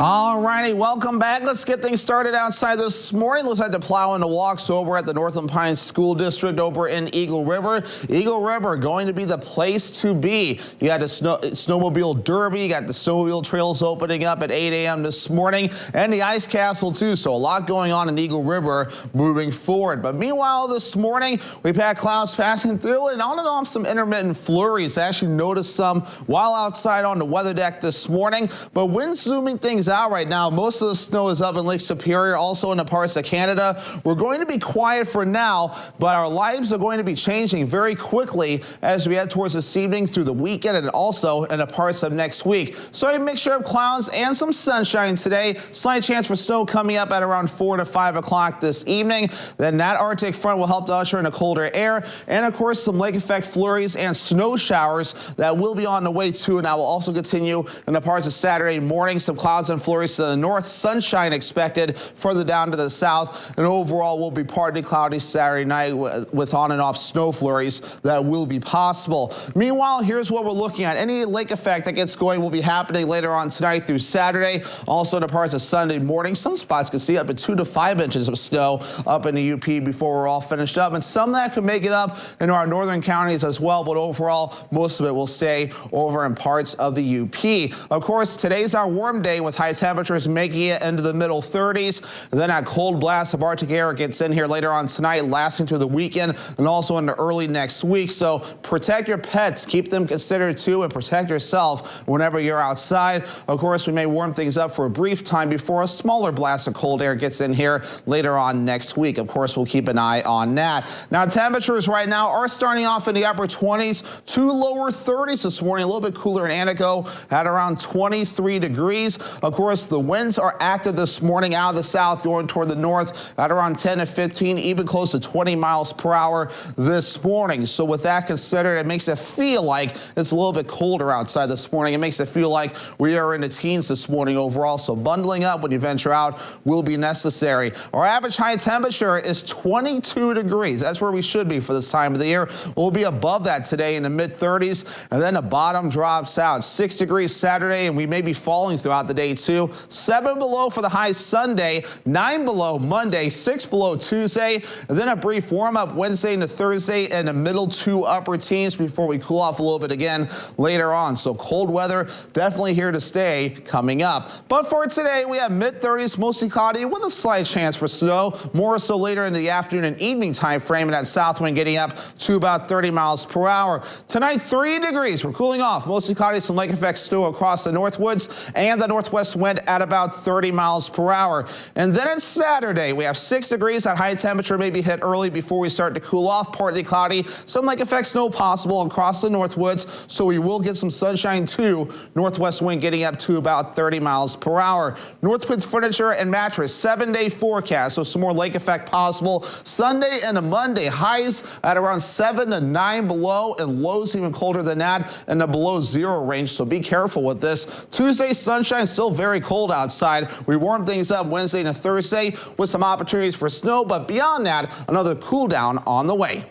All righty, welcome back. Let's get things started outside this morning. Looks like the plow and the walks over at the Northland Pines School District over in Eagle River. Eagle River going to be the place to be. You got the snowmobile derby, you got the snowmobile trails opening up at 8 a.m. this morning, and the ice castle too. So a lot going on in Eagle River moving forward. But meanwhile, this morning we've had clouds passing through and on and off some intermittent flurries. I actually noticed some while outside on the weather deck this morning, but wind zooming things out right now. Most of the snow is up in Lake Superior, also in the parts of Canada. We're going to be quiet for now, but our lives are going to be changing very quickly as we head towards this evening through the weekend and also in the parts of next week. So a mixture of clouds and some sunshine today. Slight chance for snow coming up at around 4 to 5 o'clock this evening. Then that Arctic front will help to usher in a colder air, and of course some lake effect flurries and snow showers that will be on the way too, and that will also continue in the parts of Saturday morning. Some clouds and flurries to the north, sunshine expected further down to the south, and overall will be partly cloudy Saturday night with on and off snow flurries that will be possible. Meanwhile, here's what we're looking at. Any lake effect that gets going will be happening later on tonight through Saturday. Also in the parts of Sunday morning, some spots can see up to 2 to 5 inches of snow up in the UP before we're all finished up, and some that could make it up in our northern counties as well, but overall most of it will stay over in parts of the UP. Of course, today's our warm day with high temperatures making it into the middle 30s. And then that cold blast of Arctic air gets in here later on tonight, lasting through the weekend and also into early next week. So protect your pets, keep them considered too, and protect yourself whenever you're outside. Of course, we may warm things up for a brief time before a smaller blast of cold air gets in here later on next week. Of course, we'll keep an eye on that. Now, temperatures right now are starting off in the upper 20s to lower 30s this morning. A little bit cooler in Antico at around 23 degrees. Of course, the winds are active this morning out of the south going toward the north at around 10 to 15, even close to 20 miles per hour this morning. So with that considered, it makes it feel like it's a little bit colder outside this morning. It makes it feel like we are in the teens this morning overall. So bundling up when you venture out will be necessary. Our average high temperature is 22 degrees. That's where we should be for this time of the year. We'll be above that today in the mid 30s, and then the bottom drops out. 6 degrees Saturday, and we may be falling throughout the day too. 7 below for the high Sunday, 9 below Monday, 6 below Tuesday, and then a brief warm up Wednesday into Thursday in the middle to upper teens before we cool off a little bit again later on. So cold weather definitely here to stay coming up. But for today, we have mid 30s, mostly cloudy with a slight chance for snow, more so later in the afternoon and evening time frame, and that south wind getting up to about 30 miles per hour. Tonight, 3 degrees. We're cooling off, mostly cloudy, some lake effect snow across the northwoods, and the northwest wind at about 30 miles per hour. And then it's Saturday. We have 6 degrees. That high temperature may be hit early before we start to cool off. Partly cloudy, some lake effect snow possible across the northwoods, so we will get some sunshine too. Northwest wind getting up to about 30 miles per hour. Northwoods furniture and mattress, 7-day forecast, so some more lake effect possible. Sunday and a Monday, highs at around 7 to 9 below, and lows even colder than that in the below zero range, so be careful with this. Tuesday, sunshine, still very cold outside. We warm things up Wednesday and Thursday with some opportunities for snow, but beyond that, another cool down on the way.